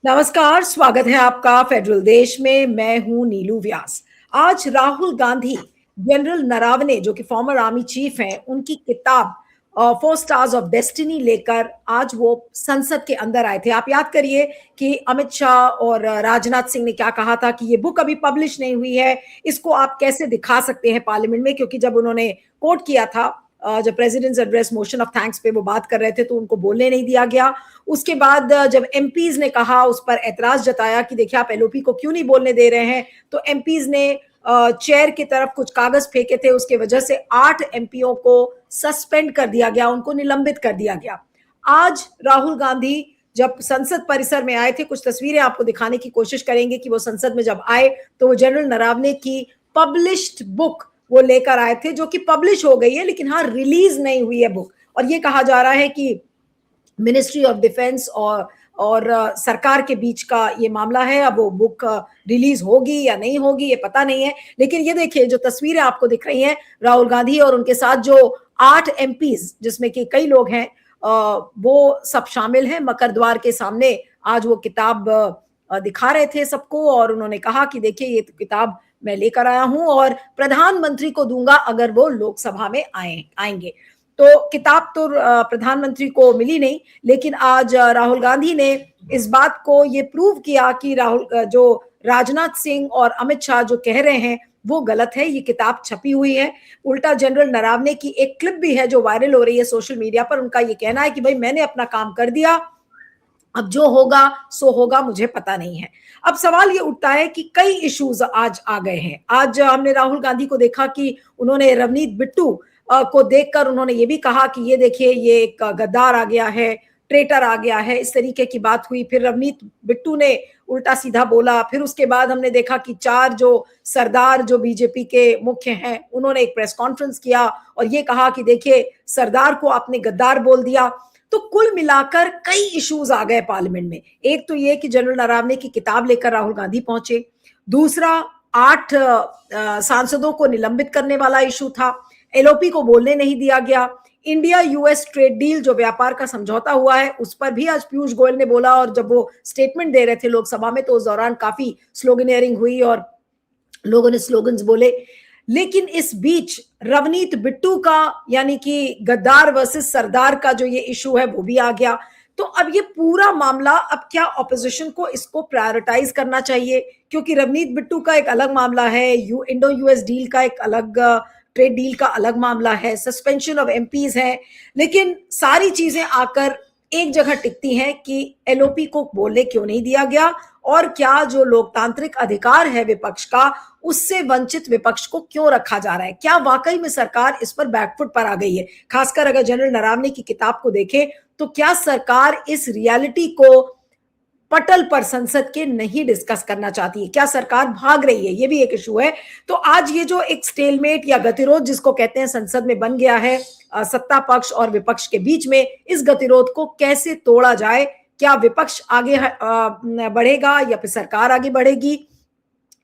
नमस्कार, स्वागत है आपका फेडरल देश में। मैं हूं नीलू व्यास। आज राहुल गांधी जनरल नरावने जो कि फॉर्मर आर्मी चीफ हैं, उनकी किताब फोर स्टार्स ऑफ डेस्टिनी लेकर आज वो संसद के अंदर आए थे। आप याद करिए कि अमित शाह और राजनाथ सिंह ने क्या कहा था कि ये बुक अभी पब्लिश नहीं हुई है, इसको आप कैसे दिखा सकते हैं पार्लियामेंट में। क्योंकि जब उन्होंने कोट किया था, जब president's address motion of thanks पे वो बात कर रहे थे, तो उनको बोलने नहीं दिया गया। उसके बाद जब एमपीज ने कहा, उस पर एतराज जताया कि देखिए आप एलओपी को क्यों नहीं बोलने दे रहे हैं, तो एमपीज ने चेयर की तरफ कुछ कागज फेंके थे। उसके वजह से 8 एमपीओ को सस्पेंड कर दिया गया, उनको निलंबित कर दिया गया। आज राहुल गांधी जब संसद परिसर में आए थे, कुछ तस्वीरें आपको दिखाने की कोशिश करेंगे कि वो संसद में जब आए तो वो जनरल नरावने की पब्लिश्ड बुक वो लेकर आए थे, जो कि पब्लिश हो गई है लेकिन हाँ रिलीज नहीं हुई है बुक। और ये कहा जा रहा है कि मिनिस्ट्री ऑफ डिफेंस और सरकार के बीच का ये मामला है। अब वो बुक रिलीज होगी या नहीं होगी ये पता नहीं है। लेकिन ये देखिए जो तस्वीरें आपको दिख रही हैं, राहुल गांधी और उनके साथ जो 8 एमपीज जिसमें कि कई लोग हैं, वो सब शामिल हैं। मकर द्वार के सामने आज वो किताब दिखा रहे थे सबको, और उन्होंने कहा कि देखिए ये किताब मैं लेकर आया हूं और प्रधानमंत्री को दूंगा अगर वो लोकसभा में आएंगे। तो किताब तो प्रधानमंत्री को मिली नहीं, लेकिन आज राहुल गांधी ने इस बात को ये प्रूव किया कि राहुल जो राजनाथ सिंह और अमित शाह जो कह रहे हैं वो गलत है। ये किताब छपी हुई है। उल्टा जनरल नरावने की एक क्लिप भी है जो वायरल हो रही है सोशल मीडिया पर। उनका ये कहना है कि भाई मैंने अपना काम कर दिया, अब जो होगा सो होगा, मुझे पता नहीं है। अब सवाल ये उठता है कि कई इश्यूज आज आ गए हैं। आज हमने राहुल गांधी को देखा कि उन्होंने रवनीत बिट्टू को देखकर उन्होंने ये भी कहा कि ये देखिए ये एक गद्दार आ गया है, ट्रेटर आ गया है, इस तरीके की बात हुई। फिर रवनीत बिट्टू ने उल्टा सीधा बोला। फिर उसके बाद हमने देखा कि 4 जो सरदार जो बीजेपी के मुख्य हैं उन्होंने एक प्रेस कॉन्फ्रेंस किया और ये कहा कि देखिए सरदार को आपने गद्दार बोल दिया। तो कुल मिलाकर कई इश्यूज आ गए पार्लियामेंट में। एक तो ये कि जनरल नरावने की किताब लेकर राहुल गांधी पहुंचे। दूसरा 8 सांसदों को निलंबित करने वाला इशू था। एलओपी को बोलने नहीं दिया गया। इंडिया यूएस ट्रेड डील जो व्यापार का समझौता हुआ है उस पर भी आज पीयूष गोयल ने बोला, और जब वो स्टेटमेंट दे रहे थे लोकसभा में तो उस दौरान काफी स्लोगनियरिंग हुई और लोगों ने स्लोगन्स बोले। लेकिन इस बीच रवनीत बिट्टू का यानी कि गद्दार वर्सेस सरदार का जो ये इशू है वो भी आ गया। तो अब ये पूरा मामला, अब क्या ऑपोजिशन को इसको प्रायोरिटाइज करना चाहिए, क्योंकि रवनीत बिट्टू का एक अलग मामला है, इंडो यूएस डील का एक अलग, ट्रेड डील का अलग मामला है, सस्पेंशन ऑफ एमपीज है। लेकिन सारी चीजें आकर एक जगह टिकती हैं कि एलओपी को बोलने क्यों नहीं दिया गया, और क्या जो लोकतांत्रिक अधिकार है विपक्ष का उससे वंचित विपक्ष को क्यों रखा जा रहा है। क्या वाकई में सरकार इस पर बैकफुट पर आ गई है। खासकर अगर जनरल नरावने की किताब को देखें तो क्या सरकार इस रियलिटी को पटल पर संसद के नहीं डिस्कस करना चाहती है, क्या सरकार भाग रही है, ये भी एक इशू है। तो आज ये जो एक स्टेलमेट या गतिरोध जिसको कहते हैं संसद में बन गया है सत्ता पक्ष और विपक्ष के बीच में, इस गतिरोध को कैसे तोड़ा जाए। क्या विपक्ष आगे बढ़ेगा या फिर सरकार आगे बढ़ेगी,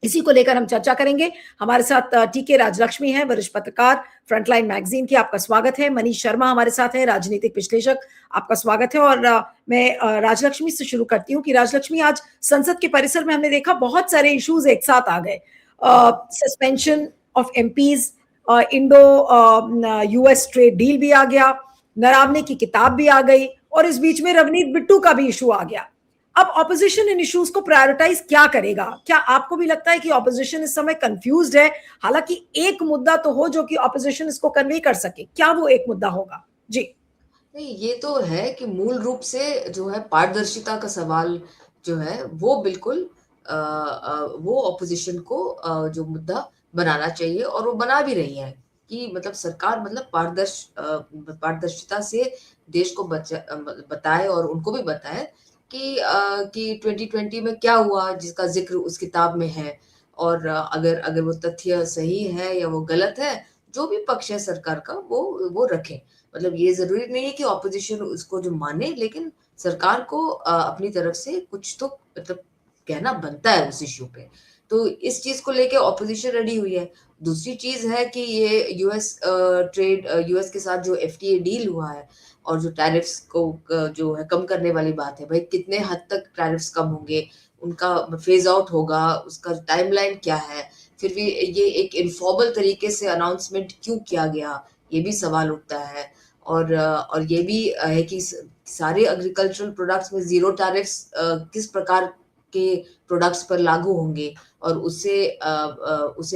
इसी को लेकर हम चर्चा करेंगे। हमारे साथ टीके राजलक्ष्मी हैं, वरिष्ठ पत्रकार, फ्रंटलाइन मैगजीन की, आपका स्वागत है। मनीष शर्मा हमारे साथ हैं, राजनीतिक विश्लेषक, आपका स्वागत है। और मैं राजलक्ष्मी से शुरू करती हूँ कि राजलक्ष्मी, आज संसद के परिसर में हमने देखा बहुत सारे इश्यूज एक साथ आ गए। Suspension of MPs, Indo US trade deal भी आ गया, नरावने की किताब भी आ गई, और इस बीच में रवनीत बिट्टू का भी इशू आ गया। अब ऑपोजिशन इन इश्यूज को प्रायोरिटाइज क्या करेगा। क्या आपको भी लगता है कि ऑपोजिशन इस समय कंफ्यूज्ड है, हालांकि एक मुद्दा तो हो जो कि ऑपोजिशन इसको कन्वे कर सके, क्या वो एक मुद्दा होगा? जी नहीं, ये तो है कि मूल रूप से जो है पारदर्शिता का सवाल जो है वो बिल्कुल वो ऑपोजिशन को जो मुद्दा बनाना चाहिए और वो बना भी रही है कि मतलब सरकार मतलब पारदर्शिता से देश को बताए और उनको भी बताए कि 2020 में क्या हुआ जिसका जिक्र उस किताब में है। और अगर अगर वो तथ्य सही है या वो गलत है, जो भी पक्ष है सरकार का वो रखें। मतलब ये ज़रूरी नहीं है कि ऑपोज़िशन उसको जो माने, लेकिन सरकार को अपनी तरफ से कुछ तो मतलब कहना बनता है उस इश्यू पे। तो इस चीज़ को लेके ऑपोज़िशन रेडी हुई है। दूसरी चीज़ है कि ये यूएस के साथ जो एफटीए डील हुआ है और जो टैरिफ्स को जो है कम करने वाली बात है, भाई कितने हद तक टैरिफ्स कम होंगे, उनका फ़ेज़ आउट होगा, उसका टाइमलाइन क्या है? फिर भी ये एक इन्फॉर्मल तरीके से अनाउंसमेंट क्यों किया गया? ये भी सवाल उठता है। और ये भी है कि सारे एग्रीकल्चरल प्रोडक्ट्स में ज़ीरो टैरिफ्स किस प्रकार के प्रोडक्ट्स पर लागू होंगे और उससे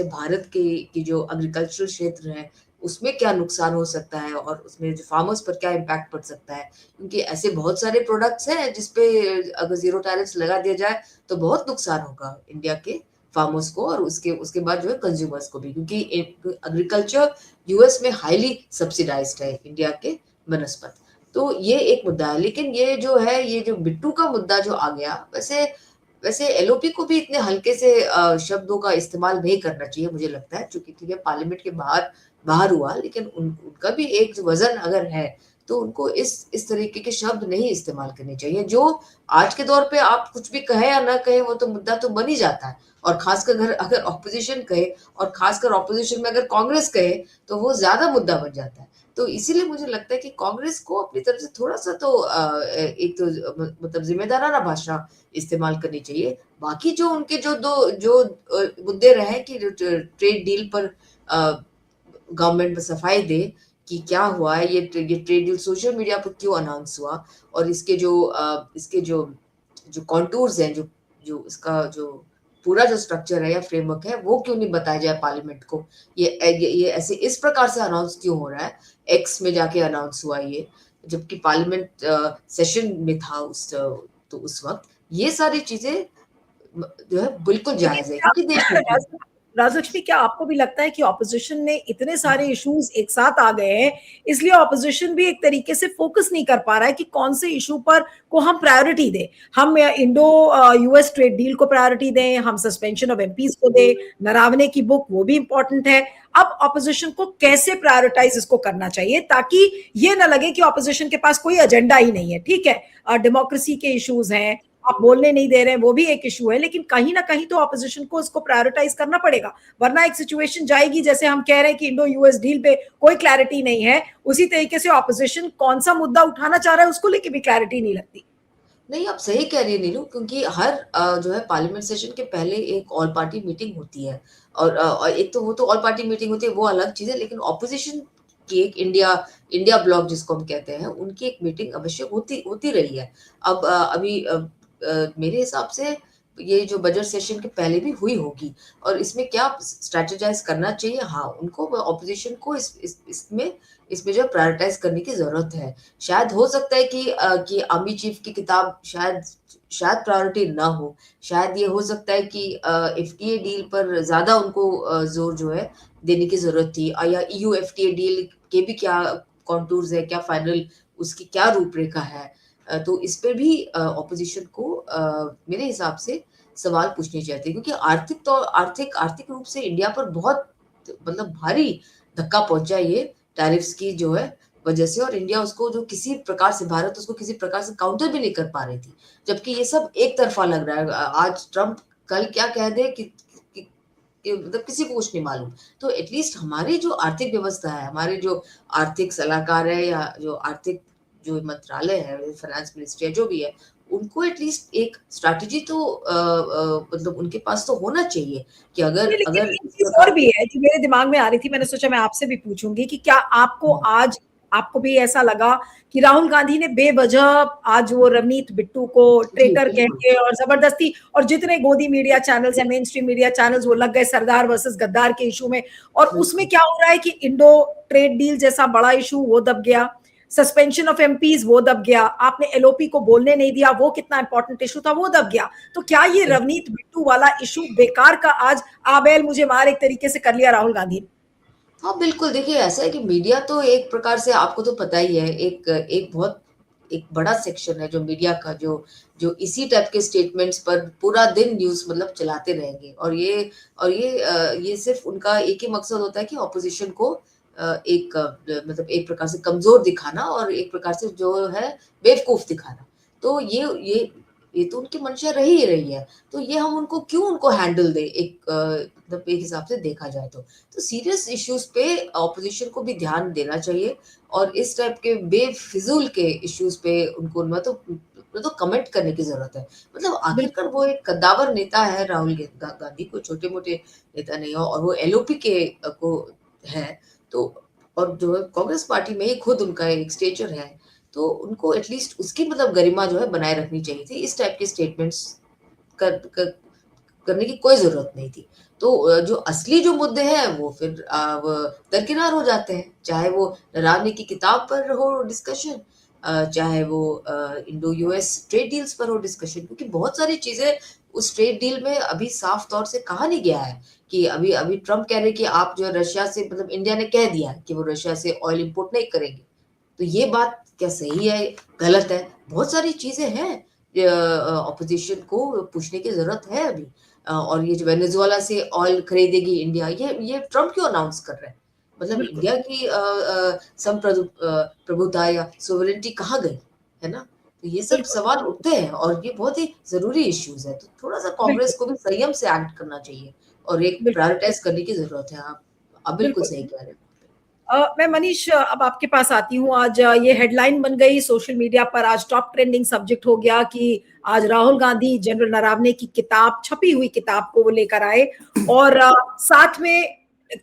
भारत के की जो एग्रीकल्चरल क्षेत्र है, उसमें क्या नुकसान हो सकता है और उसमें जो फार्मर्स पर क्या इम्पैक्ट पड़ सकता है। क्योंकि ऐसे बहुत सारे प्रोडक्ट्स हैं जिस पे अगर ज़ीरो टैरिफ्स लगा दिया जाए, तो बहुत नुकसान होगा इंडिया के फार्मर्स को और उसके उसके बाद जो है कंज्यूमर्स को भी क्योंकि एग्रीकल्चर यूएस में हाईली सब्सिडाइज्ड है इंडिया के बनस्पत। तो ये एक मुद्दा है, लेकिन ये जो बिट्टू का मुद्दा जो आ गया, वैसे वैसे एलओपी को भी इतने हल्के से शब्दों का इस्तेमाल नहीं करना चाहिए मुझे लगता है, चूँकि ठीक है पार्लियामेंट के बाहर बाहर हुआ, लेकिन उनका भी एक वज़न अगर है, तो उनको इस तरीके के शब्द नहीं इस्तेमाल करने चाहिए, जो आज के दौर पे आप कुछ भी कहें या ना कहें, वो तो मुद्दा तो बन ही जाता है। और ख़ासकर अगर ऑपोज़िशन कहे और ख़ासकर ऑपोज़िशन में अगर कांग्रेस कहे, तो वो ज़्यादा मुद्दा बन जाता है। तो इसीलिए मुझे लगता है कि कांग्रेस को अपनी तरफ से थोड़ा-सा तो एक तो मतलब ज़िम्मेदाराना भाषा इस्तेमाल करनी चाहिए। बाकी जो उनके जो मुद्दे रहे कि जो ट्रेड डील पर गवर्नमेंट में सफाई दे कि क्या हुआ है, ये ट्रेड डील सोशल मीडिया पर क्यों अनाउंस हुआ और इसके जो कॉन्टूर्स हैं, जो जो इसका जो पूरा जो स्ट्रक्चर है या फ्रेमवर्क है, वो क्यों नहीं बताया जाए पार्लियामेंट को? ये ऐसे इस प्रकार से अनाउंस क्यों हो रहा है? एक्स में जाके अनाउंस हुआ ये, जबकि पार्लियामेंट सेशन में था तो उस वक़्त। ये सारी चीज़ें जो है बिल्कुल लेकिन जायज़ है क्या क्योंकि देश हित में। राजलक्ष्मी, क्या आपको भी लगता है कि ऑपोजिशन में इतने सारे इश्यूज एक साथ आ गए हैं, इसलिए ऑपोजिशन भी एक तरीके से फोकस नहीं कर पा रहा है कि कौन से इशू पर को हम प्रायोरिटी दें? हम इंडो यूएस ट्रेड डील को प्रायोरिटी दें, हम सस्पेंशन ऑफ एमपीज को दें, नरावने की बुक वो भी इंपॉर्टेंट है। अब ऑपोजिशन को कैसे प्रायोरिटाइज इसको करना चाहिए ताकि ये ना लगे कि ऑपोजिशन के पास कोई एजेंडा ही नहीं है? ठीक है, डेमोक्रेसी के इश्यूज हैं, आप बोलने नहीं दे रहे हैं, वो भी एक इशू है, लेकिन कहीं ना कहीं तो ऑपोजिशन को इसको प्रायोरिटाइज करना पड़ेगा, वरना एक सिचुएशन जाएगी जैसे हम कह रहे हैं कि इंडो यूएस डील पे कोई क्लैरिटी नहीं है, उसी तरीके से ऑपोजिशन कौन सा मुद्दा उठाना चाह रहा है उसको लेके भी क्लैरिटी नहीं लगती। नहीं, आप सही कह रही हैं नीलू क्योंकि हर जो है पार्लियामेंट सेशन के पहले एक ऑल पार्टी मीटिंग होती है और एक तो वो तो ऑल पार्टी मीटिंग होती है, वो अलग चीज़ है, लेकिन ऑपोजिशन की एक इंडिया ब्लॉक जिसको हम कहते हैं, उनकी एक मीटिंग अवश्य होती होती रही है। मेरे हिसाब से ये जो बजट सेशन के पहले भी हुई होगी और इसमें क्या स्ट्रैटेजाइज़ करना चाहिए? हाँ, उनको ऑपोजिशन को इसमें जो है प्रायोरिटाइज़ करने की ज़रूरत है। शायद हो सकता है कि आर्मी चीफ की किताब शायद प्रायोरिटी ना हो। शायद ये हो सकता है कि एफटीए डील पर ज़्यादा उनको ज़ोर जो है देने की ज़रूरत थी या ईयू एफटीए डील के भी क्या कॉन्टूर्स है, क्या फाइनल उसकी क्या रूपरेखा है। तो इस पे भी ऑपोज़िशन को मेरे हिसाब से सवाल पूछने चाहिए थे क्योंकि आर्थिक रूप से इंडिया पर बहुत मतलब भारी धक्का पहुँचा ये टैरिफ्स की जो है वजह से और इंडिया उसको जो किसी प्रकार से भारत उसको किसी प्रकार से काउंटर भी नहीं कर पा रही थी। जबकि ये सब एक तरफ़ा लग रहा है। आज ट्रम्प कल क्या कह दे कि मतलब किसी को कुछ नहीं मालूम। तो एट लीस्ट हमारी जो आर्थिक व्यवस्था है, हमारे जो आर्थिक सलाहकार है या जो आर्थिक जो मंत्रालय है, फाइनेंस मिनिस्ट्री है, जो भी है, उनको एट लीस्ट एक स्ट्रैटेजी तो मतलब उनके पास तो होना चाहिए कि अगर नहीं, लेकिन अगर एक इस चीज और प्रकार भी है जो मेरे दिमाग में आ रही थी, मैंने सोचा मैं आपसे भी पूछूंगी कि क्या आपको हुँ, आज आपको भी ऐसा लगा कि राहुल गांधी ने बेवजह आज वो रवनीत बिट्टू को जी, ट्रेटर कह बिल्कुल। के और जबरदस्ती, और जितने गोदी मीडिया चैनल्स या मेन स्ट्रीम मीडिया चैनल्स वो लग गए सरदार वर्सेस गद्दार के इशू में, और उसमें बिल्कुल। क्या हो रहा है कि इंडो ट्रेड डील जैसा बड़ा इशू वो दब गया, सस्पेंशन ऑफ एमपीज वो दब गया, आपने एलओपी को बोलने नहीं दिया, वो कितना इंपॉर्टेंट इशू था वो दब गया। तो क्या ये रवनीत बिट्टू वाला इशू बेकार का आज आबेल मुझे मार एक तरीके से कर लिया राहुल गांधी ने? हाँ, बिल्कुल, देखिए ऐसा है कि मीडिया तो एक प्रकार से आपको तो पता ही है, एक बड़ा सेक्शन है जो मीडिया का जो इसी टाइप के स्टेटमेंट्स पर पूरा दिन न्यूज़ मतलब चलाते रहेंगे ये सिर्फ़ उनका एक ही मकसद होता है कि ऑपोज़िशन को मतलब एक प्रकार से कमज़ोर दिखाना और एक प्रकार से जो है बेवकूफ़ दिखाना। तो ये ये तो उनकी मंशा रही ही रही है। तो ये हम उनको क्यों उनको हैंडल दें मतलब एक हिसाब से देखा जाए तो। तो सीरियस इश्यूज़ पे ऑपोज़िशन को भी ध्यान देना चाहिए और इस टाइप के बेफिज़ूल के इश्यूज़ पे उनको मतलब कमेंट करने की ज़रूरत है। मतलब बिल्कुल, आखिरकार वो एक कद्दावर नेता है राहुल गांधी, कोई छोटे-मोटे नेता नहीं है और वो एलओपी को है। तो और जो है कांग्रेस पार्टी में ही खुद उनका एक स्टेचर है, तो उनको एटलीस्ट उसकी मतलब गरिमा जो है बनाए रखनी चाहिए थी। इस टाइप के स्टेटमेंट्स कर कर करने की कोई ज़रूरत नहीं थी। तो जो असली जो मुद्दे हैं वो फिर वो दरकिनार हो जाते हैं। चाहे वो नरावने की किताब पर हो डिस्कशन, चाहे वो इंडो यूएस ट्रेड डील्स पर हो डिस्कशन, क्योंकि बहुत सारी चीज़ें उस ट्रेड डील में अभी साफ तौर से कहा नहीं गया है कि अभी अभी ट्रम्प कह रहे हैं कि आप जो है रशिया से मतलब इंडिया ने कह दिया है कि वो रशिया से ऑयल इम्पोर्ट नहीं करेंगे। तो ये बात क्या सही है, गलत है? बहुत सारी चीज़ें हैं ऑपोज़िशन को पूछने की ज़रूरत है अभी। और ये जो वेनेज़ुएला से ऑयल खरीदेगी इंडिया, ये ट्रम्प क्यों अनाउंस कर रहा है? मतलब बिल्कुल, इंडिया की प्रभुता या सॉवरेनिटी कहाँ गई? है ना? तो ये सब बिल्कुल, सवाल उठते हैं और ये बहुत ही ज़रूरी इश्यूज़ है। तो थोड़ा-सा बिल्कुल, कांग्रेस को भी संयम से एक्ट करना चाहिए और एक बिल्कुल, प्रायोरिटाइज़ करने की ज़रूरत है। आप बिल्कुल बिल्कुल। सही कह रहे हैं। मैं मनीष अब आपके पास आती हूँ। आज ये हेडलाइन बन गई सोशल मीडिया पर, आज टॉप ट्रेंडिंग सब्जेक्ट हो गया कि आज राहुल गांधी जनरल नरावने की किताब, छपी हुई किताब को वो लेकर आए और साथ में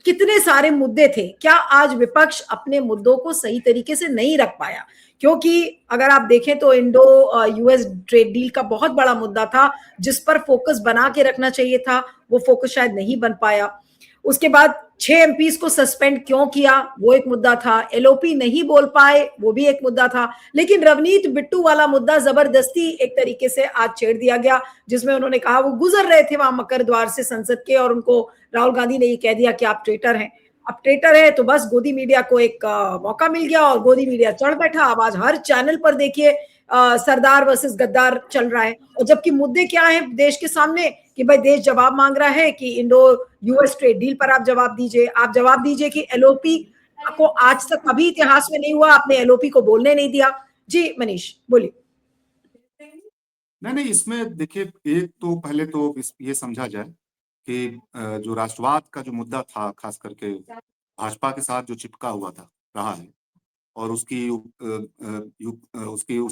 कितने सारे मुद्दे थे। क्या आज विपक्ष अपने मुद्दों को सही तरीके से नहीं रख पाया? क्योंकि अगर आप देखें तो इंडो यूएस ट्रेड डील का बहुत बड़ा मुद्दा था जिस पर फोकस बना के रखना चाहिए था, वो फोकस शायद नहीं बन पाया। उसके बाद 6 एमपीज को सस्पेंड क्यों किया, वो एक मुद्दा था। एलओपी नहीं बोल पाए, वो भी एक मुद्दा था। लेकिन रवनीत बिट्टू वाला मुद्दा जबरदस्ती एक तरीके से आज छेड़ दिया गया, जिसमें उन्होंने कहा वो गुजर रहे थे वहां मकर द्वार से संसद के और उनको राहुल गांधी ने ये कह दिया कि आप ट्रेटर हैं। अब ट्रेटर है तो बस गोदी मीडिया को एक मौका मिल गया और गोदी मीडिया चढ़ बैठा। अब आज हर चैनल पर देखिए सरदार वर्सेस गद्दार चल रहा है। और जबकि मुद्दे क्या है देश के सामने कि भाई देश जवाब मांग रहा है कि इंडो यूएस ट्रेड डील पर आप जवाब दीजिए कि एलओपी को आज तक कभी इतिहास में नहीं हुआ, आपने एलओपी को बोलने नहीं दिया। जी मनीष बोलिए। नहीं नहीं, इसमें देखिए, एक तो पहले तो ये समझा जाए कि जो राष्ट्रवाद का जो मुद्दा था, खास करके भाजपा के साथ जो चिपका हुआ था रहा है, और उसकी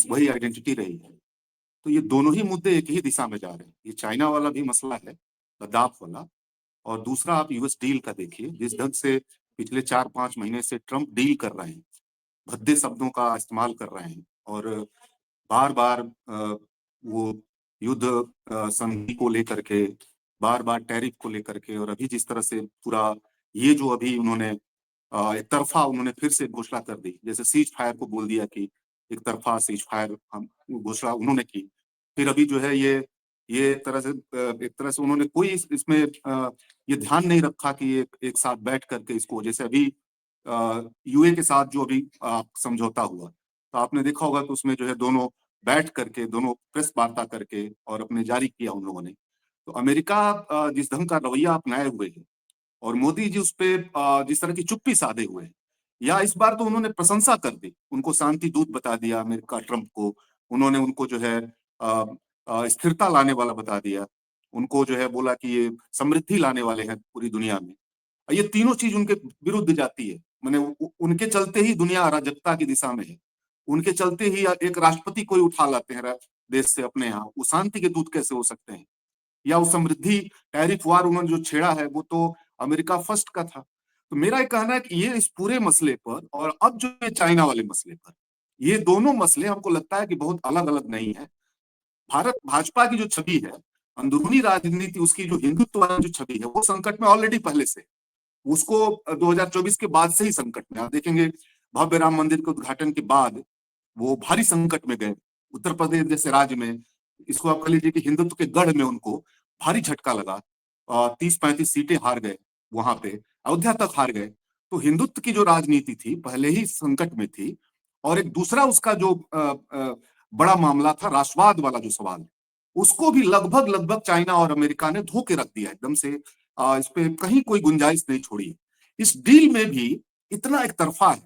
वही आइडेंटिटी रही है। तो ये दोनों ही मुद्दे एक ही दिशा में जा रहे हैं। ये चाइना वाला भी मसला है, लद्दाख वाला, और दूसरा आप यूएस डील का देखिए, जिस ढंग से पिछले 4-5 महीने से ट्रम्प डील कर रहे हैं, भद्दे शब्दों का इस्तेमाल कर रहे हैं, और बार बार वो युद्ध संधि को लेकर के, बार बार टैरिफ को लेकर के, और अभी जिस तरह से पूरा ये जो अभी उन्होंने एक तरफा उन्होंने फिर से घोषणा कर दी, जैसे सीज फायर को बोल दिया कि एक तरफा सीज फायर हम घोषणा उन्होंने की। फिर अभी जो है ये एक तरह से उन्होंने कोई इसमें ये ध्यान नहीं रखा कि एक साथ बैठ करके इसको, जैसे अभी यूए के साथ जो अभी समझौता हुआ, तो आपने देखा होगा कि उसमें जो है दोनों बैठ करके, दोनों प्रेस वार्ता करके और अपने जारी किया उन लोगों ने। तो अमेरिका जिस ढंग का रवैया अपनाए हुए है, और मोदी जी उस पे जिस तरह की चुप्पी साधे हुए हैं, या इस बार तो उन्होंने प्रशंसा कर दी, उनको शांति दूत बता दिया अमेरिका ट्रंप को। उन्होंने उनको जो है स्थिरता लाने वाला बता दिया, उनको जो है बोला कि ये समृद्धि लाने वाले हैं पूरी दुनिया में। ये तीनों चीज उनके विरुद्ध जाती है। मैंने उनके चलते ही दुनिया अराजकता की दिशा में है, उनके चलते ही एक राष्ट्रपति कोई उठा लाते हैं देश से अपने यहाँ, वो शांति के दूत कैसे हो सकते हैं? या वो समृद्धि टैरिफ वार उन्होंने जो छेड़ा है, वो तो अमेरिका फर्स्ट का था। तो मेरा ये कहना है कि ये इस पूरे मसले पर, और अब जो ये चाइना वाले मसले पर, ये दोनों मसले हमको लगता है कि बहुत अलग अलग नहीं है। भारत भाजपा की जो छवि है, अंदरूनी राजनीति उसकी जो हिंदुत्व वाली जो छवि है, वो संकट में ऑलरेडी पहले से। उसको 2024 के बाद से ही संकट में, आप देखेंगे भव्य राम मंदिर के उद्घाटन के बाद वो भारी संकट में गए। उत्तर प्रदेश जैसे राज्य में, इसको आप कह लीजिए कि हिंदुत्व के गढ़ में उनको भारी झटका लगा, 30-35 सीटें हार गए वहां पे, अयोध्या तक हार गए। तो हिंदुत्व की जो राजनीति थी पहले ही संकट में थी। और एक दूसरा उसका जो बड़ा मामला था, राष्ट्रवाद वाला जो सवाल, उसको भी लगभग लगभग चाइना और अमेरिका ने धो के रख दिया एकदम से। इस पे कहीं कोई गुंजाइश नहीं छोड़ी। इस डील में भी इतना एक तरफा है,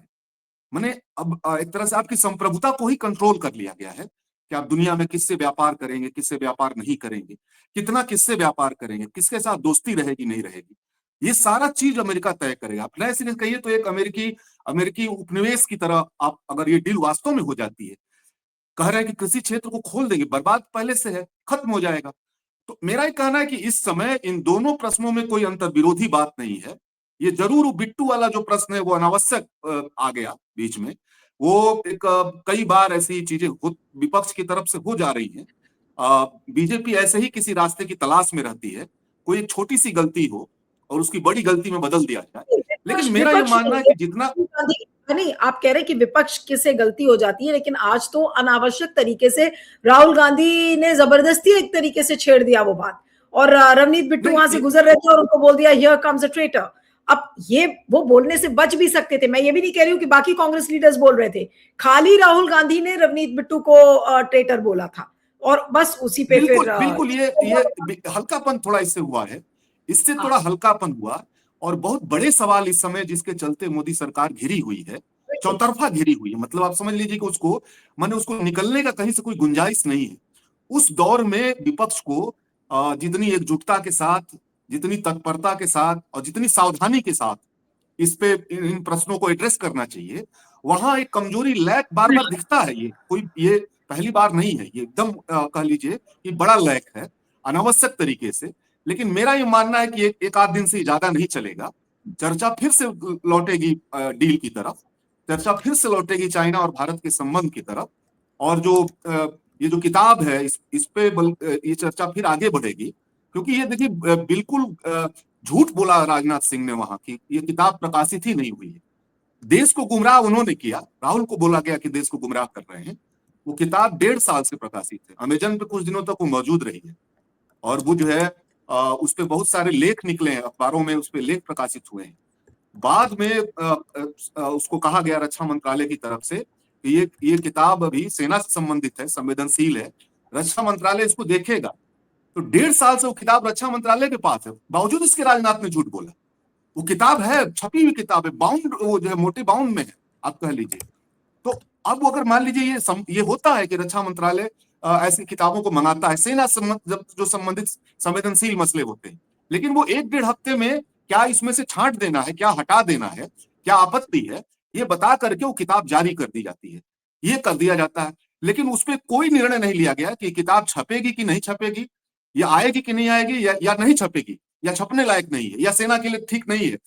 मैंने अब एक तरह से आपकी संप्रभुता को ही कंट्रोल कर लिया गया है। कि आप दुनिया में किससे व्यापार करेंगे, किससे व्यापार नहीं करेंगे, कितना किससे व्यापार करेंगे, किसके साथ दोस्ती रहेगी नहीं रहेगी, ये सारा चीज अमेरिका तय करेगा। आप नए सिरे कहिए तो एक अमेरिकी अमेरिकी उपनिवेश की तरह आप, अगर ये डील वास्तव में हो जाती है, कह रहे हैं कि कृषि क्षेत्र को खोल देंगे, बर्बाद पहले से है, खत्म हो जाएगा। तो मेरा ये कहना है कि इस समय इन दोनों प्रश्नों में कोई अंतर विरोधी बात नहीं है। ये जरूर वो बिट्टू वाला जो प्रश्न है वो अनावश्यक आ गया बीच में। वो एक कई बार ऐसी चीजें विपक्ष की तरफ से हो जा रही हैं। बीजेपी ऐसे ही किसी रास्ते की तलाश में रहती है, कोई एक छोटी सी गलती हो और उसकी बड़ी गलती में बदल दिया जाए। लेकिन मेरा ये मानना है कि जितना नहीं, आप कह रहे हैं कि विपक्ष किससे गलती हो जाती है, लेकिन आज तो अनावश्यक तरीके से राहुल गांधी ने जबरदस्ती एक तरीके से छेड़ दिया वो बात, और रवनीत बिट्टू वहां से गुजर रहे थे और उनको बोल दिया हियर कम्स अ ट्रेटर। अब ये वो बोलने से बच भी सकते थे, मैं ये भी नहीं कह रही हूँ कि बाकी कांग्रेस लीडर्स बोल रहे थे, खाली राहुल गांधी ने रवनीत बिट्टू को ट्रेटर बोला था, और बस उसी पे बिल्कुल फिर बिल्कुल ये हल्कापन थोड़ा इससे हुआ है, इससे थोड़ा हल्कापन हुआ। और बहुत बड़े सवाल इस समय जिसके चलते मोदी सरकार घिरी हुई है, चौतरफा घिरी हुई है, मतलब आप समझ लीजिए कि उसको निकलने का कहीं से कोई गुंजाइश नहीं है। उस दौर में विपक्ष को जितनी एकजुटता के साथ, जितनी तत्परता के साथ और जितनी सावधानी के साथ इस पे इन प्रश्नों को एड्रेस करना चाहिए, वहां एक कमजोरी लैक बार बार दिखता है। ये पहली बार नहीं है, ये एकदम कह लीजिए कि बड़ा लैक है अनावश्यक तरीके से। लेकिन मेरा ये मानना है कि एक आध दिन से ज्यादा नहीं चलेगा, चर्चा फिर से लौटेगी डील की तरफ, चर्चा फिर से लौटेगी चाइना और भारत के संबंध की तरफ। और ये जो किताब है इस पे ये चर्चा फिर आगे बढ़ेगी, क्योंकि ये देखिए बिल्कुल झूठ बोला राजनाथ सिंह ने वहां की, ये किताब प्रकाशित ही नहीं हुई है। देश को गुमराह उन्होंने किया, राहुल को बोला गया कि देश को गुमराह कर रहे हैं। वो किताब 1.5 साल से प्रकाशित है, अमेजन पे कुछ दिनों तक वो मौजूद रही है, और वो जो है उस पे बहुत सारे लेख निकले हैं, अखबारों में उस पे लेख प्रकाशित हुए हैं। बाद में उसको कहा गया रक्षा मंत्रालय की तरफ से कि ये किताब अभी सेना से संबंधित है, संवेदनशील है, रक्षा मंत्रालय इसको देखेगा। तो 1.5 साल से वो किताब रक्षा मंत्रालय के पास है, बावजूद इसके राजनाथ ने झूठ बोला। वो किताब है, छपी हुई किताब है, बाउंड, वो जो है मोटे बाउंड में है, आप कह लीजिए। तो अब अगर मान लीजिए ये होता है कि रक्षा मंत्रालय ऐसी किताबों को मंगाता है, सेना जो संबंधित संवेदनशील मसले होते हैं, लेकिन वो 1-1.5 हफ्ते में क्या इसमें से छांट देना है, क्या हटा देना है, क्या आपत्ति है, ये बता करके वो किताब जारी कर दी जाती है, ये कर दिया जाता है। लेकिन उस पर कोई निर्णय नहीं लिया गया कि किताब छपेगी कि नहीं छपेगी, या आएगी कि नहीं आएगी, या नहीं छपेगी, या छपने लायक नहीं है, या सेना के लिए ठीक नहीं है।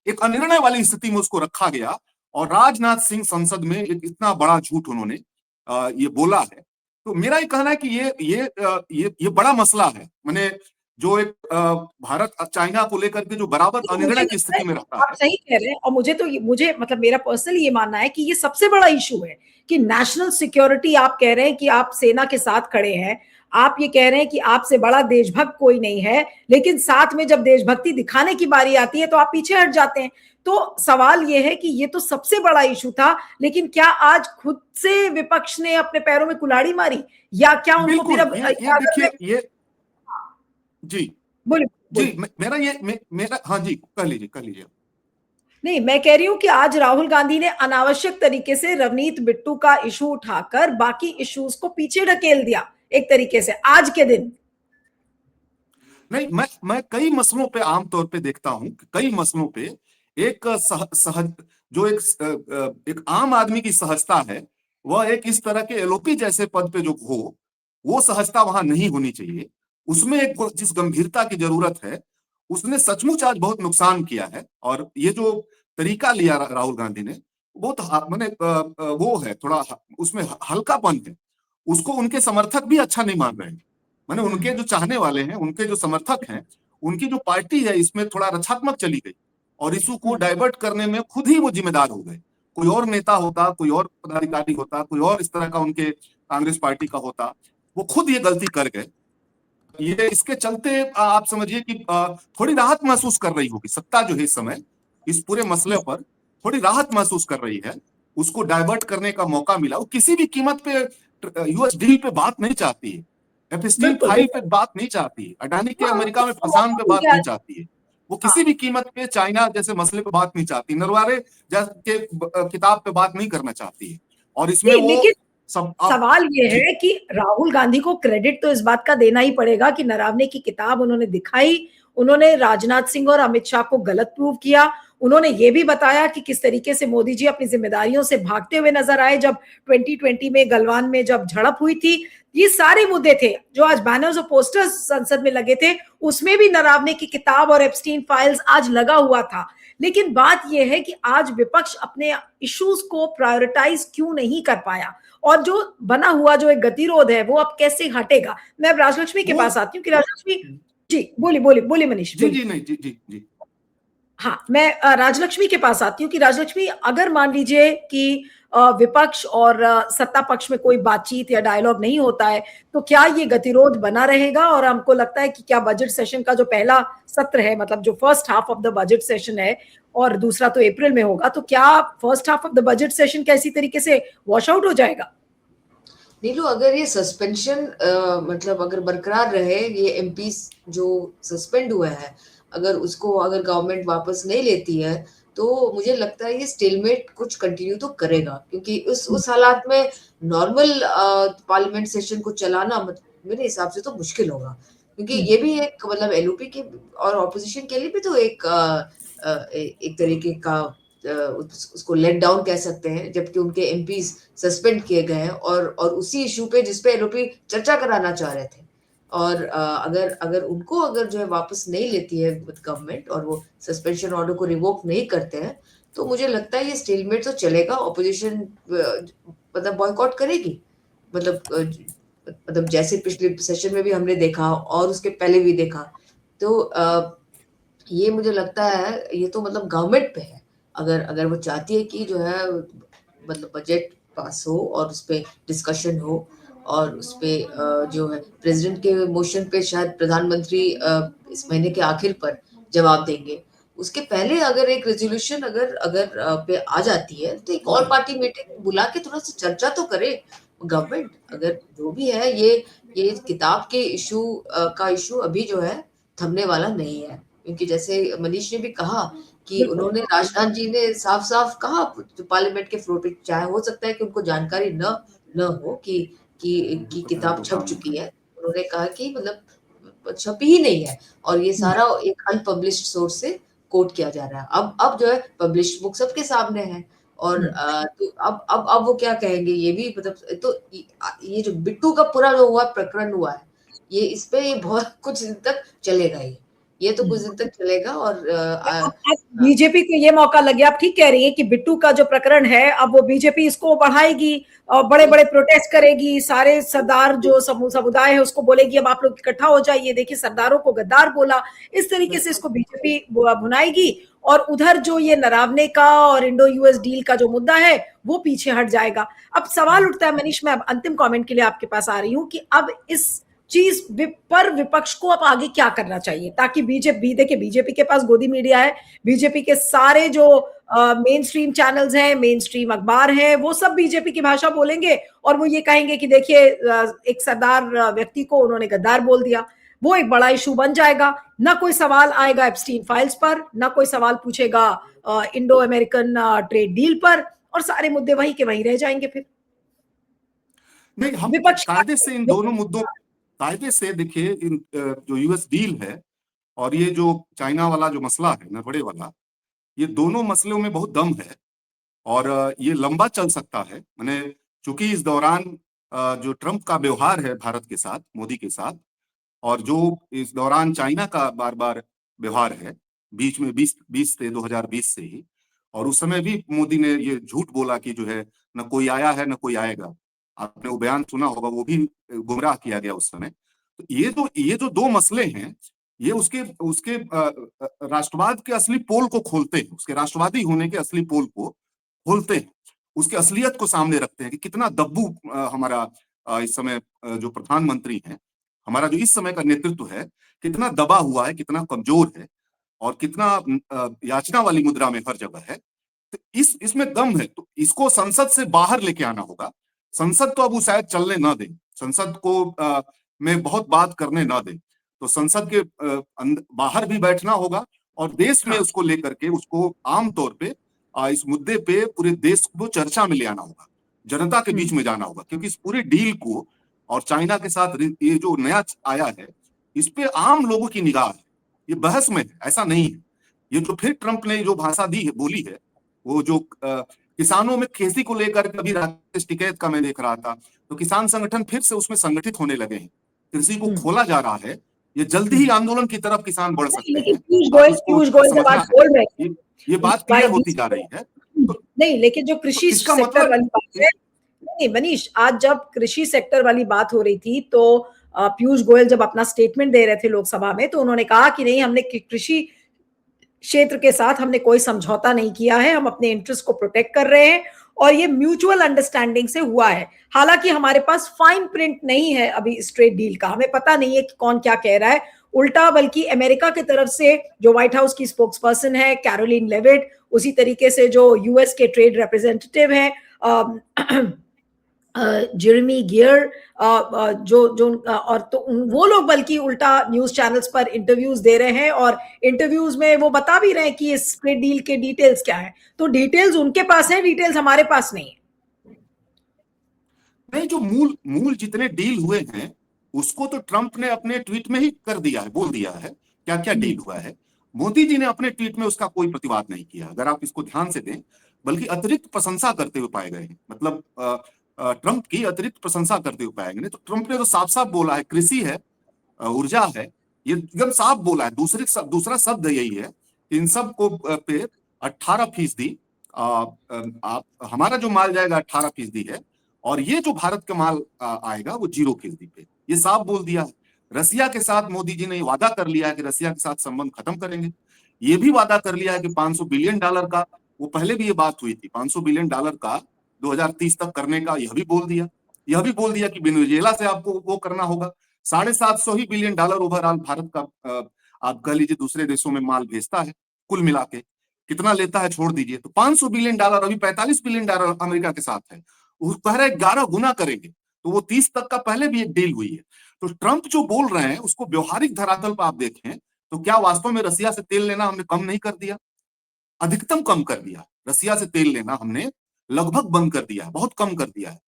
एक अनिर्णय वाली स्थिति में उसको रखा गया, और राजनाथ सिंह संसद में एक इतना बड़ा झूठ उन्होंने ये बोला है। तो मेरा ये कहना है कि ये बड़ा मसला है। मैंने जो एक भारत चाइना को लेकर के जो बराबर अनिर्णय की स्थिति में रहता आप है। सही कह रहे हैं, और मुझे मतलब मेरा पर्सनली ये मानना है कि ये सबसे बड़ा इशू है कि नेशनल सिक्योरिटी। आप कह रहे हैं कि आप सेना के साथ खड़े हैं, आप ये कह रहे हैं कि आपसे बड़ा देशभक्त कोई नहीं है, लेकिन साथ में जब देशभक्ति दिखाने की बारी आती है तो आप पीछे हट जाते हैं। तो सवाल ये है कि ये तो सबसे बड़ा इशू था, लेकिन क्या आज खुद से विपक्ष ने अपने पैरों में कुल्हाड़ी मारी, या क्या उनको फिर अब ये देखिए जी बोलिए। जी मेरा हाँ जी, कह लीजिए। नहीं, मैं कह रही हूं कि आज राहुल गांधी ने अनावश्यक तरीके से रवनीत बिट्टू का इशू उठाकर बाकी इश्यूज को पीछे ढकेल दिया एक तरीके से आज के दिन। नहीं, मैं कई मसलों पे आमतौर पे देखता हूं, कई मसलों पे एक सहज जो एक आम आदमी की सहजता है, वह एक इस तरह के एलओपी जैसे पद पे जो हो, वो सहजता वहां नहीं होनी चाहिए। उसमें एक जिस गंभीरता की जरूरत है, उसने सचमुच आज बहुत नुकसान किया है। और ये जो तरीका लिया राहुल गांधी ने, बहुत मैंने वो है थोड़ा, उसमें हल्कापन है। उसको उनके समर्थक भी अच्छा नहीं मान रहे हैं। मैंने उनके जो चाहने वाले हैं, उनके जो समर्थक हैं, उनकी जो पार्टी है, इसमें थोड़ा रक्षात्मक चली गई और इशू को डाइवर्ट करने में खुद ही वो जिम्मेदार हो गए। कोई और नेता होता, कोई और पदाधिकारी होता, कोई और इस तरह का उनके कांग्रेस पार्टी का होता, वो खुद ये गलती कर गए। ये इसके चलते आप समझिए कि थोड़ी राहत महसूस कर रही होगी सत्ता जो है इस समय, इस पूरे मसले पर थोड़ी राहत महसूस कर रही है। उसको डाइवर्ट करने का मौका मिला। वो किसी भी कीमत पे यूएस डील पे बात नहीं चाहती है, एफएसटीन फाइल पे बात नहीं चाहती है, अडानी के अमेरिका में फंसान पे बात नहीं चाहती है। वो किसी भी कीमत पे चाइना जैसे मसले पे बात नहीं चाहती, नरवारे जैसे किताब पे बात नहीं करना चाहती है। और इसमें वो सब सवाल ये है कि राहुल गांधी को क्रेडिट तो इस बात का देना ही पड़ेगा कि नरावने की किताब उन्होंने दिखाई, उन्होंने राजनाथ सिंह और अमित शाह को गलत प्रूव किया, उन्होंने ये भी बताया कि किस तरीके से मोदी जी अपनी जिम्मेदारियों से भागते हुए नजर आए जब 2020 में गलवान में जब झड़प हुई थी। ये सारे मुद्दे थे जो आज बैनर्स और पोस्टर्स संसद में लगे थे, उसमें भी नरावने की किताब और एप्स्टीन फाइल्स आज लगा हुआ था। लेकिन बात यह है कि आज विपक्ष अपने इश्यूज को प्रायोरिटाइज क्यों नहीं कर पाया, और जो बना हुआ जो एक गतिरोध है वो अब कैसे हटेगा। मैं अब राजलक्ष्मी के पास आती हूँ कि राजलक्ष्मी जी बोलिए बोलिए बोलिए मनीष जी नहीं जी। हाँ, मैं राजलक्ष्मी के पास आती हूँ कि राजलक्ष्मी, अगर मान लीजिए कि विपक्ष और सत्ता पक्ष में कोई बातचीत या डायलॉग नहीं होता है, तो क्या ये गतिरोध बना रहेगा? और हमको लगता है कि क्या बजट सेशन का जो पहला सत्र है, मतलब जो first half of the budget session है, और दूसरा तो अप्रैल में होगा, तो क्या first half of the budget session कैसी तरीके से वॉश आउट हो जाएगा? नीलू, अगर ये सस्पेंशन मतलब अगर बरकरार रहे, ये एमपीस जो सस्पेंड हुआ है, अगर गवर्नमेंट वापस नहीं लेती है, तो मुझे लगता है ये स्टेलमेट कुछ कंटिन्यू तो करेगा, क्योंकि उस हालात में नॉर्मल पार्लियामेंट सेशन को चलाना मेरे हिसाब से तो मुश्किल होगा, क्योंकि ये भी एक मतलब एलओपी के और ऑपोजिशन के लिए भी तो एक तरीके का उसको लेट डाउन कह सकते हैं, जबकि उनके एमपीज सस्पेंड किए गए हैं और उसी इशू पे जिसपे एलओपी चर्चा कराना चाह रहे थे। और अगर उनको जो है वापस नहीं लेती है गवर्नमेंट और वो सस्पेंशन ऑर्डर को रिवोक नहीं करते हैं, तो मुझे लगता है ये स्टेलमेट तो चलेगा। ऑपोजिशन मतलब बॉयकॉट करेगी, मतलब जैसे पिछले सेशन में भी हमने देखा और उसके पहले भी देखा। तो ये मुझे लगता है ये तो मतलब गवर्नमेंट पे है, अगर वो चाहती है कि जो है मतलब बजट पास हो और उस पे डिस्कशन हो और उस पे जो है प्रेसिडेंट के मोशन पे शायद प्रधानमंत्री इस महीने के आखिर पर जवाब देंगे। उसके पहले अगर एक रेजोल्यूशन अगर पे आ जाती है, तो एक ऑल पार्टी मीटिंग बुला के थोड़ा सा चर्चा तो करे गवर्नमेंट। अगर जो भी है ये किताब के का इशू अभी जो है थमने वाला नहीं है, क्योंकि जैसे मनीष ने भी कहा कि उन्होंने राजनाथ जी ने साफ साफ कहा पार्लियामेंट के फ्लोर पे, चाहे हो सकता है कि उनको जानकारी न हो कि किताब छप चुकी है, उन्होंने कहा कि मतलब छपी ही नहीं है और ये सारा एक अनपब्लिश्ड सोर्स से कोट किया जा रहा है। अब जो है पब्लिश्ड बुक सबके सामने है और तो अब वो क्या कहेंगे, ये भी मतलब तो ये जो बिट्टू का पूरा जो हुआ प्रकरण हुआ है, ये इस पे बहुत कुछ दिन तक चलेगा, ये तो कुछ दिन तक चलेगा। और बीजेपी को ये मौका लग गया, आप ठीक कह रही हैं कि बिट्टू का जो प्रकरण है अब वो बीजेपी इसको बढ़ाएगी और बड़े बड़े प्रोटेस्ट करेगी, सारे सरदार जो समुदाय है उसको बोलेगी अब आप लोग इकट्ठा हो जाइए, देखिए सरदारों को गद्दार बोला, इस तरीके से इसको बीजेपी भुनाएगी। और उधर जो ये नरावने का और इंडो यूएस डील का जो मुद्दा है वो पीछे हट जाएगा। अब सवाल उठता है मनीष, मैं अब अंतिम कमेंट के लिए आपके पास आ रही हूं कि अब इस चीज पर विपक्ष को अब आगे क्या करना चाहिए ताकि बीजेपी, देखिए बीजेपी के पास गोदी मीडिया है, बीजेपी के सारे जो मेन स्ट्रीम चैनल्स हैं, मेन स्ट्रीम अखबार हैं, वो सब बीजेपी की भाषा बोलेंगे और वो ये कहेंगे कि देखिए एक सरदार व्यक्ति को उन्होंने गद्दार बोल दिया, वो एक बड़ा इशू बन जाएगा। ना कोई सवाल आएगा एप्स्टीन फाइल्स पर, ना कोई सवाल पूछेगा इंडो अमेरिकन ट्रेड डील पर, और सारे मुद्दे वहीं के वहीं रह जाएंगे। फिर नहीं, हम विपक्ष कायदे से इन दोनों मुद्दों, कायदे से देखिए इन जो यूएस डील है और ये जो चाइना वाला जो मसला है नरवड़े वाला, ये दोनों मसलों में बहुत दम है और ये लंबा चल सकता है। मैंने चूंकि इस दौरान जो ट्रंप का व्यवहार है भारत के साथ, मोदी के साथ, और जो इस दौरान चाइना का बार बार व्यवहार है बीच में 2020 से 2020 से ही, और उस समय भी मोदी ने ये झूठ बोला कि जो है न कोई आया है न कोई आएगा, आपने वो बयान सुना होगा, वो भी गुमराह किया गया उस समय। तो ये जो दो मसले हैं, ये उसके उसके राष्ट्रवाद के असली पोल को खोलते हैं, उसके राष्ट्रवादी होने के असली पोल को खोलते हैं, उसकी असलियत को सामने रखते हैं कि कितना दब्बू हमारा इस समय जो प्रधानमंत्री हैं, हमारा जो इस समय का नेतृत्व है, कितना दबा हुआ है, कितना कमजोर है और कितना याचना वाली मुद्रा में हर जगह है। तो इसमें दम है, तो इसको संसद से बाहर लेके आना होगा। संसद तो अब वो शायद चलने ना दे, संसद को में बहुत बात करने ना दे, तो संसद के बाहर भी बैठना होगा और देश में उसको लेकर के उसको आमतौर पे इस मुद्दे पे पूरे देश को चर्चा में ले आना होगा। जनता के बीच में जाना होगा, क्योंकि इस पूरे डील को और चाइना के साथ ये जो नया आया है, इस पे आम लोगों की निगाह है, ये बहस में है, ऐसा नहीं है। ये जो फिर ट्रंप ने जो भाषा दी है, बोली है, वो जो किसानों में खेती को लेकर कभी राकेश टिकैत का मैं देख रहा था, तो किसान संगठन फिर से उसमें संगठित होने लगे हैं, कृषि को खोला जा रहा है, ये जल्दी ही आंदोलन की तरफ किसान बढ़ सकते हैं। पीयूष गोयल जब आप बोल रहे हैं, ये बात क्लियर होती जा रही है। नहीं, लेकिन जो कृषि सेक्टर वाली बात है, नहीं मनीष, आज जब कृषि सेक्टर वाली बात हो रही थी तो पीयूष गोयल जब अपना स्टेटमेंट दे रहे थे लोकसभा में, तो उन्होंने कहा कि नहीं, हमने कृषि क्षेत्र के साथ हमने कोई समझौता नहीं किया है, हम अपने इंटरेस्ट को प्रोटेक्ट कर रहे हैं और ये म्यूचुअल अंडरस्टैंडिंग से हुआ है। हालांकि हमारे पास फाइन प्रिंट नहीं है अभी इस ट्रेड डील का, हमें पता नहीं है कि कौन क्या कह रहा है। उल्टा बल्कि अमेरिका की तरफ से जो व्हाइट हाउस की स्पोक्सपर्सन है कैरोलिन लेविट, उसी तरीके से जो यूएस के ट्रेड रिप्रेजेंटेटिव हैं जेरेमी गियर, और तो वो लोग बल्कि उल्टा न्यूज चैनल्स पर इंटरव्यूज दे रहे हैं और इंटरव्यूज में वो बता भी रहे हैं कि इस ट्रेड डील के डिटेल्स क्या है। तो डिटेल्स उनके पास है, डिटेल्स हमारे पास नहीं है। नहीं, जो मूल जितने डील हुए हैं उसको तो ट्रंप ने अपने ट्वीट में ही कर दिया है, बोल दिया है क्या क्या डील हुआ है। मोदी जी ने अपने ट्वीट में उसका कोई प्रतिवाद नहीं किया, अगर आप इसको ध्यान से दें, बल्कि अतिरिक्त प्रशंसा करते हुए पाए गए हैं। मतलब ट्रंप की अतिरिक्त प्रशंसा करते हुए पाए गए। तो ट्रंप ने तो साफ साफ बोला है, कृषि है, ऊर्जा है, ये एकदम साफ बोला है। दूसरा शब्द यही है, इन सब को पे 18% हमारा जो माल जाएगा 18% है, और ये जो भारत का माल आएगा वो 0% पे, ये साफ बोल दिया है। रसिया के साथ मोदी जी ने वादा कर लिया है कि रसिया के साथ संबंध खत्म करेंगे। ये भी वादा कर लिया है कि $500 बिलियन का, वो पहले भी ये बात हुई थी, $500 बिलियन का 2030 तक करने का, यह भी बोल दिया। यह भी बोल दिया कि वेनेजुएला से आपको वो करना होगा। $750 ही बिलियन ओवरऑल भारत का आप कह लीजिए दूसरे देशों में माल भेजता है, कुल मिला के कितना लेता है छोड़ दीजिए। तो $500 बिलियन, अभी $45 बिलियन अमेरिका के साथ है, वो कह रहे 11 गुना करेंगे। तो वो 30 तक का पहले भी एक डील हुई है। तो ट्रंप जो बोल रहे हैं उसको व्यवहारिक धरातल पर आप देखें तो क्या वास्तव में रसिया से तेल लेना हमने कम नहीं कर दिया? अधिकतम कम कर दिया। रसिया से तेल लेना हमने लगभग बंद कर दिया है, बहुत कम कर दिया है।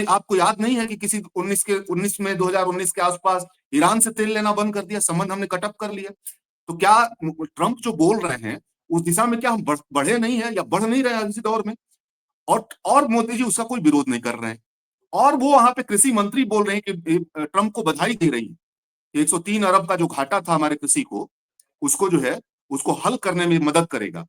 आपको याद नहीं है कि किसी 2019 के आसपास ईरान से तेल लेना बंद कर दिया, संबंध हमने कटअप कर लिया। तो क्या ट्रंप जो बोल रहे हैं उस दिशा में क्या हम बढ़े नहीं है या बढ़ नहीं रहे हैं इसी दौर में? और मोदी जी उसका कोई विरोध नहीं कर रहे हैं। और वो वहां पे कृषि मंत्री बोल रहे हैं कि ट्रंप को बधाई दे रही है, 103 अरब का जो घाटा था हमारे कृषि को, उसको जो है उसको हल करने में मदद करेगा।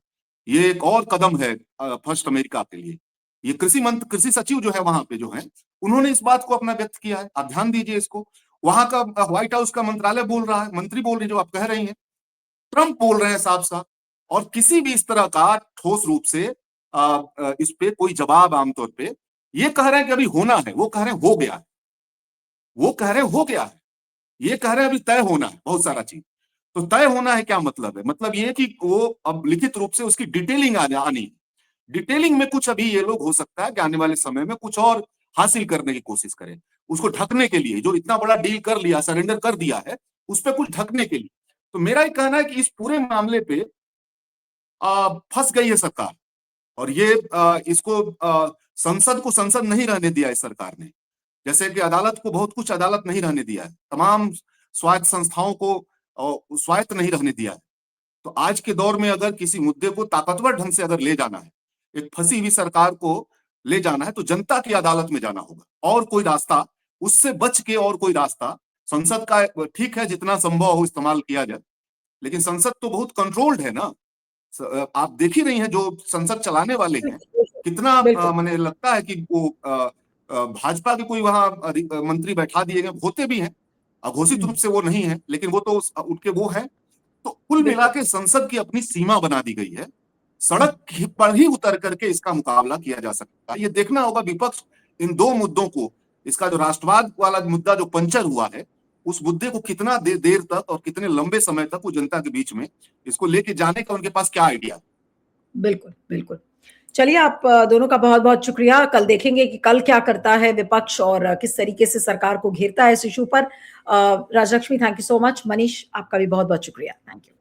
ये एक और कदम है फर्स्ट अमेरिका के लिए। ये कृषि सचिव जो है वहां पे जो है, उन्होंने इस बात को अपना व्यक्त किया है। आप ध्यान दीजिए इसको। वहां का व्हाइट हाउस का मंत्रालय बोल रहा है, मंत्री बोल रहे हैं जो आप कह रही हैं, ट्रंप बोल रहे हैं साफ साफ। और किसी भी इस तरह का ठोस रूप से इस पे कोई जवाब आमतौर पे ये कह रहे हैं कि अभी होना है, वो कह रहे हैं हो गया है, वो कह रहे हैं हो गया है, ये कह रहे हैं अभी तय होना है बहुत सारा चीज। तो तय होना है क्या मतलब है? मतलब ये कि वो अब लिखित रूप से उसकी डिटेलिंग आनी। डिटेलिंग में कुछ अभी ये लोग हो सकता है कि आने वाले समय में कुछ और हासिल करने की कोशिश करें, उसको ढकने के लिए। जो इतना बड़ा डील कर लिया, सरेंडर कर दिया है, उस पर कुछ ढकने के लिए। तो मेरा ये कहना है कि इस पूरे मामले पे फंस गई है सरकार। और ये इसको संसद को संसद नहीं रहने दिया इस सरकार ने। जैसे कि अदालत को बहुत कुछ अदालत नहीं रहने दिया है, तमाम स्वायत्त संस्थाओं को स्वायत्त नहीं रहने दिया है। तो आज के दौर में अगर किसी मुद्दे को ताकतवर ढंग से अगर ले जाना है, एक फंसी हुई सरकार को ले जाना है, तो जनता की अदालत में जाना होगा। और कोई रास्ता उससे बच के, और कोई रास्ता संसद का ठीक है जितना संभव हो इस्तेमाल किया जाए, लेकिन संसद तो बहुत कंट्रोल्ड है ना। आप देख ही रही हैं जो संसद चलाने वाले हैं, कितना मैंने लगता है कि वो भाजपा के कोई वहां मंत्री बैठा दिए गए, होते भी हैं, अघोषित रूप से वो नहीं है, लेकिन वो तो उनके वो है। तो कुल मिला के संसद की अपनी सीमा बना दी गई है। सड़क पर ही उतर करके इसका मुकाबला किया जा सकता है। ये देखना होगा विपक्ष इन दो मुद्दों को, इसका जो राष्ट्रवाद वाला मुद्दा जो पंचर हुआ है, उस मुद्दे को कितना देर तक और कितने लंबे समय तक वो जनता के बीच में इसको लेके जाने का उनके पास क्या आइडिया। बिल्कुल बिल्कुल। चलिए, आप दोनों का बहुत बहुत शुक्रिया। कल देखेंगे कि कल क्या करता है विपक्ष और किस तरीके से सरकार को घेरता है इस इशू पर। Rajalakshmi, thank you so much. Manish, आपका भी बहुत बहुत शुक्रिया। Thank you.